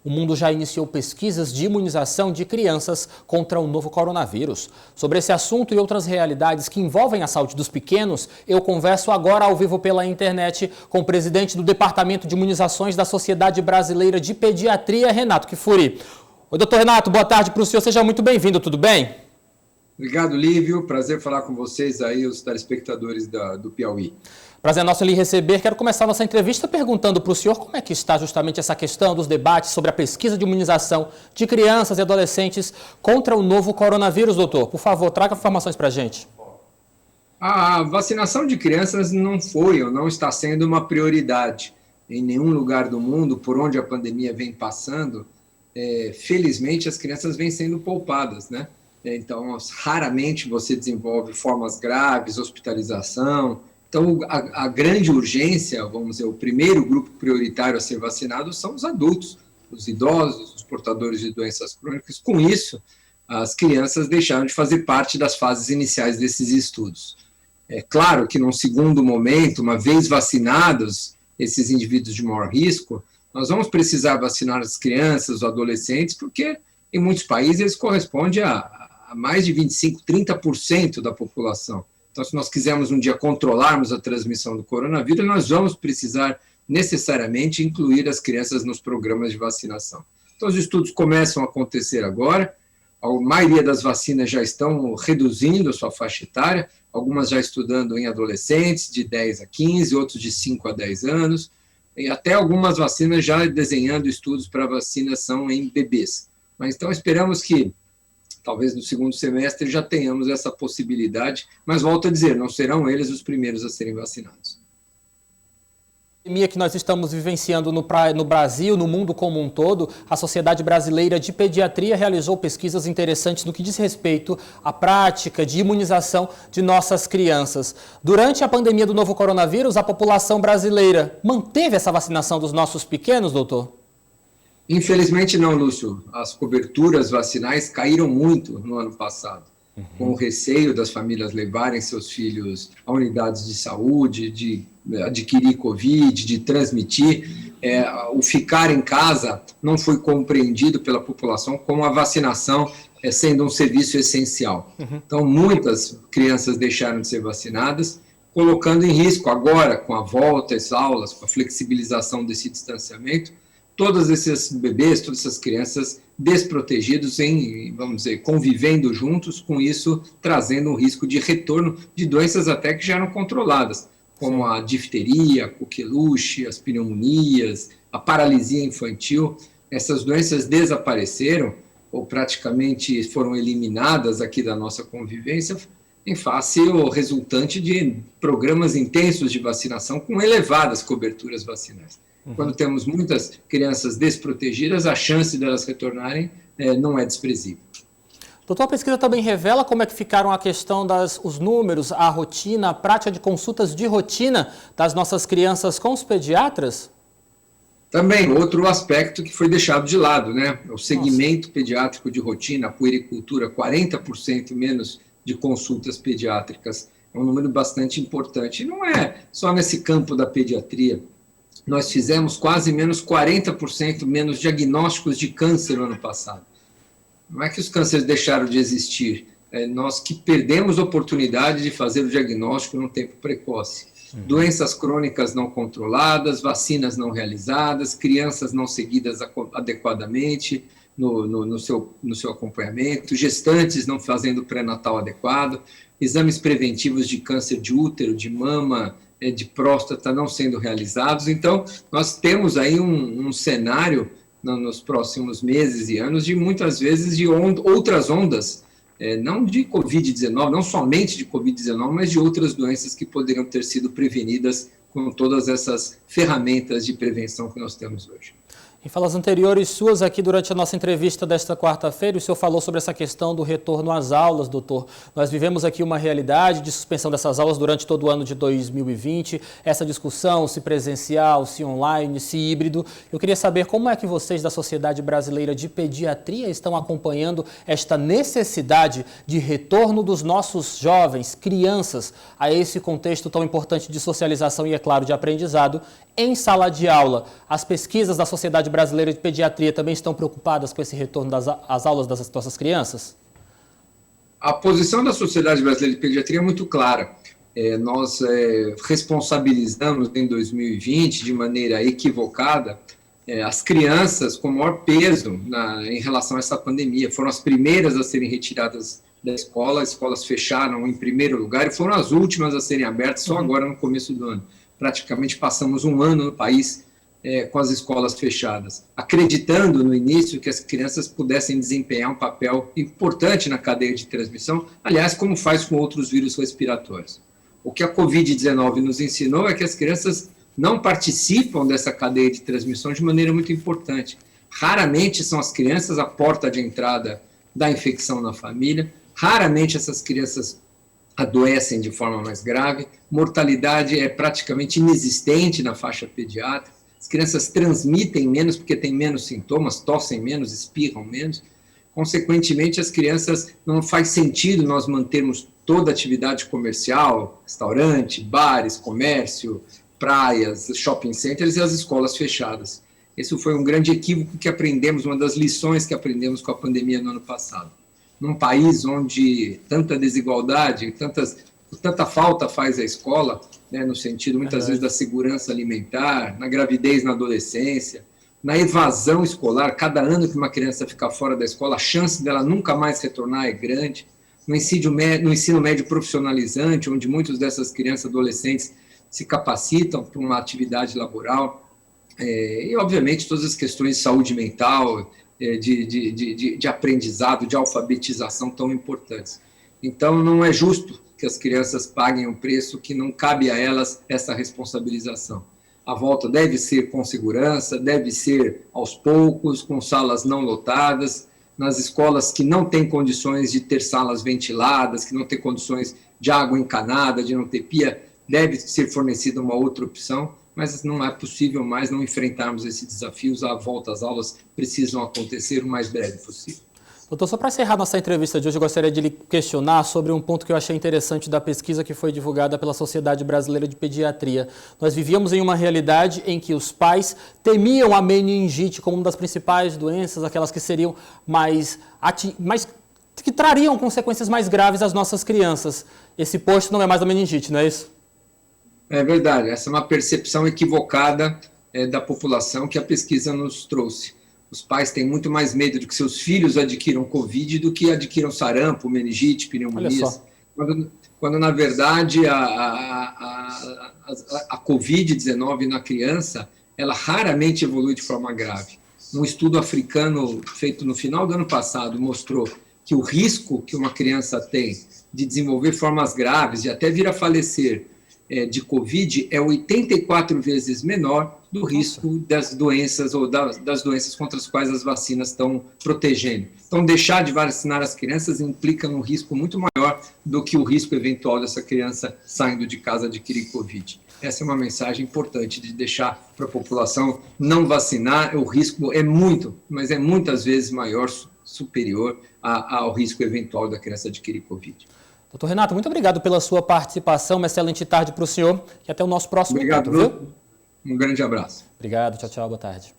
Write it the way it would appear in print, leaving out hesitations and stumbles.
o mundo já iniciou pesquisas de imunização de crianças contra o novo coronavírus. Sobre esse assunto e outras realidades que envolvem a saúde dos pequenos, eu converso agora ao vivo pela internet com o presidente do Departamento de Imunizações da Sociedade Brasileira de Pediatria, Renato Kfouri. Oi, doutor Renato, boa tarde para o senhor, seja muito bem-vindo, tudo bem? Obrigado, Lívio, prazer falar com vocês aí, os telespectadores do Piauí. Prazer nosso lhe receber. Quero começar nossa entrevista perguntando para o senhor como é que está justamente essa questão dos debates sobre a pesquisa de imunização de crianças e adolescentes contra o novo coronavírus, doutor. Por favor, traga informações para a gente. A vacinação de crianças não foi ou não está sendo uma prioridade em nenhum lugar do mundo por onde a pandemia vem passando. Felizmente, as crianças vêm sendo poupadas, né? Então, raramente você desenvolve formas graves, hospitalização. Então, a grande urgência, vamos dizer, o primeiro grupo prioritário a ser vacinado são os adultos, os idosos, os portadores de doenças crônicas. Com isso, as crianças deixaram de fazer parte das fases iniciais desses estudos. É claro que, num segundo momento, uma vez vacinados esses indivíduos de maior risco, nós vamos precisar vacinar as crianças, os adolescentes, porque em muitos países eles correspondem a mais de 25%, 30% da população. Então, se nós quisermos um dia controlarmos a transmissão do coronavírus, nós vamos precisar necessariamente incluir as crianças nos programas de vacinação. Então, os estudos começam a acontecer agora, a maioria das vacinas já estão reduzindo a sua faixa etária, algumas já estudando em adolescentes de 10 a 15, outros de 5 a 10 anos, e até algumas vacinas já desenhando estudos para vacinação em bebês. Mas então esperamos que talvez no segundo semestre já tenhamos essa possibilidade, mas volto a dizer, não serão eles os primeiros a serem vacinados. A pandemia que nós estamos vivenciando no Brasil, no mundo como um todo, a Sociedade Brasileira de Pediatria realizou pesquisas interessantes no que diz respeito à prática de imunização de nossas crianças. Durante a pandemia do novo coronavírus, a população brasileira manteve essa vacinação dos nossos pequenos, doutor? Infelizmente não, Lúcio. As coberturas vacinais caíram muito no ano passado, com o receio das famílias levarem seus filhos a unidades de saúde, de adquirir Covid, de transmitir. O ficar em casa não foi compreendido pela população como a vacinação sendo um serviço essencial. Então, muitas crianças deixaram de ser vacinadas, colocando em risco agora, com a volta às aulas, com a flexibilização desse distanciamento, todos esses bebês, todas essas crianças desprotegidos, vamos dizer, convivendo juntos, com isso trazendo um risco de retorno de doenças até que já eram controladas, como a difteria, a coqueluche, as pneumonias, a paralisia infantil. Essas doenças desapareceram ou praticamente foram eliminadas aqui da nossa convivência em face ou resultante de programas intensos de vacinação com elevadas coberturas vacinais. Quando temos muitas crianças desprotegidas, a chance delas retornarem não é desprezível. Doutor, a pesquisa também revela como é que ficaram a questão os números, a rotina, a prática de consultas de rotina das nossas crianças com os pediatras? Também, outro aspecto que foi deixado de lado, né? O segmento pediátrico de rotina, a puericultura, 40% menos de consultas pediátricas. É um número bastante importante. E não é só nesse campo da pediatria. Nós fizemos quase menos 40% menos diagnósticos de câncer no ano passado. Não é que os cânceres deixaram de existir, nós que perdemos a oportunidade de fazer o diagnóstico num tempo precoce. Doenças crônicas não controladas, vacinas não realizadas, crianças não seguidas adequadamente no seu acompanhamento, gestantes não fazendo pré-natal adequado, exames preventivos de câncer de útero, de mama, de próstata não sendo realizados. Então, nós temos aí um cenário nos próximos meses e anos de muitas vezes de outras ondas, não de Covid-19, não somente de Covid-19, mas de outras doenças que poderiam ter sido prevenidas com todas essas ferramentas de prevenção que nós temos hoje. Em falas anteriores suas aqui durante a nossa entrevista desta quarta-feira, o senhor falou sobre essa questão do retorno às aulas, doutor. Nós vivemos aqui uma realidade de suspensão dessas aulas durante todo o ano de 2020, essa discussão se presencial, se online, se híbrido. Eu queria saber como é que vocês da Sociedade Brasileira de Pediatria estão acompanhando esta necessidade de retorno dos nossos jovens, crianças, a esse contexto tão importante de socialização e, é claro, de aprendizado em sala de aula. As pesquisas da Sociedade Brasileira Brasileira de Pediatria também estão preocupadas com esse retorno às aulas das nossas crianças? A posição da Sociedade Brasileira de Pediatria é muito clara. Nós responsabilizamos em 2020, de maneira equivocada, as crianças com maior peso em relação a essa pandemia. Foram as primeiras a serem retiradas da escola, as escolas fecharam em primeiro lugar e foram as últimas a serem abertas só agora no começo do ano. Praticamente passamos um ano no país com as escolas fechadas, acreditando no início que as crianças pudessem desempenhar um papel importante na cadeia de transmissão, aliás, como faz com outros vírus respiratórios. O que a Covid-19 nos ensinou é que as crianças não participam dessa cadeia de transmissão de maneira muito importante. Raramente são as crianças a porta de entrada da infecção na família, raramente essas crianças adoecem de forma mais grave, mortalidade é praticamente inexistente na faixa pediátrica, as crianças transmitem menos porque têm menos sintomas, tossem menos, espirram menos, consequentemente as crianças, não faz sentido nós mantermos toda a atividade comercial, restaurante, bares, comércio, praias, shopping centers e as escolas fechadas. Esse foi um grande equívoco que aprendemos, uma das lições que aprendemos com a pandemia no ano passado. Num país onde tanta desigualdade, tanta falta faz a escola, né, no sentido muitas vezes da segurança alimentar, na gravidez na adolescência, na evasão escolar, cada ano que uma criança fica fora da escola, a chance dela nunca mais retornar é grande. No ensino médio profissionalizante, onde muitas dessas crianças e adolescentes se capacitam para uma atividade laboral, e, obviamente, todas as questões de saúde mental, de aprendizado, de alfabetização tão importantes. Então, não é justo que as crianças paguem um preço que não cabe a elas essa responsabilização. A volta deve ser com segurança, deve ser aos poucos, com salas não lotadas, nas escolas que não têm condições de ter salas ventiladas, que não têm condições de água encanada, de não ter pia, deve ser fornecida uma outra opção, mas não é possível mais não enfrentarmos esses desafios. A volta às aulas precisam acontecer o mais breve possível. Doutor, só para encerrar nossa entrevista de hoje, eu gostaria de lhe questionar sobre um ponto que eu achei interessante da pesquisa que foi divulgada pela Sociedade Brasileira de Pediatria. Nós vivíamos em uma realidade em que os pais temiam a meningite como uma das principais doenças, aquelas que seriam que trariam consequências mais graves às nossas crianças. Esse posto não é mais a meningite, não é isso? É verdade, essa é uma percepção equivocada da população que a pesquisa nos trouxe. Os pais têm muito mais medo de que seus filhos adquiram Covid do que adquiram sarampo, meningite, pneumonias. Quando na verdade, a Covid-19 na criança, ela raramente evolui de forma grave. Um estudo africano feito no final do ano passado mostrou que o risco que uma criança tem de desenvolver formas graves, de até vir a falecer de Covid, é 84 vezes menor do risco das doenças ou das doenças contra as quais as vacinas estão protegendo. Então, deixar de vacinar as crianças implica um risco muito maior do que o risco eventual dessa criança saindo de casa adquirir Covid. Essa é uma mensagem importante de deixar para a população não vacinar. O risco é muito, mas é muitas vezes maior, superior ao risco eventual da criança adquirir Covid. Doutor Renato, muito obrigado pela sua participação. Uma excelente tarde para o senhor e até o nosso próximo encontro. Obrigado, Bruno. Um grande abraço. Obrigado, tchau, tchau, boa tarde.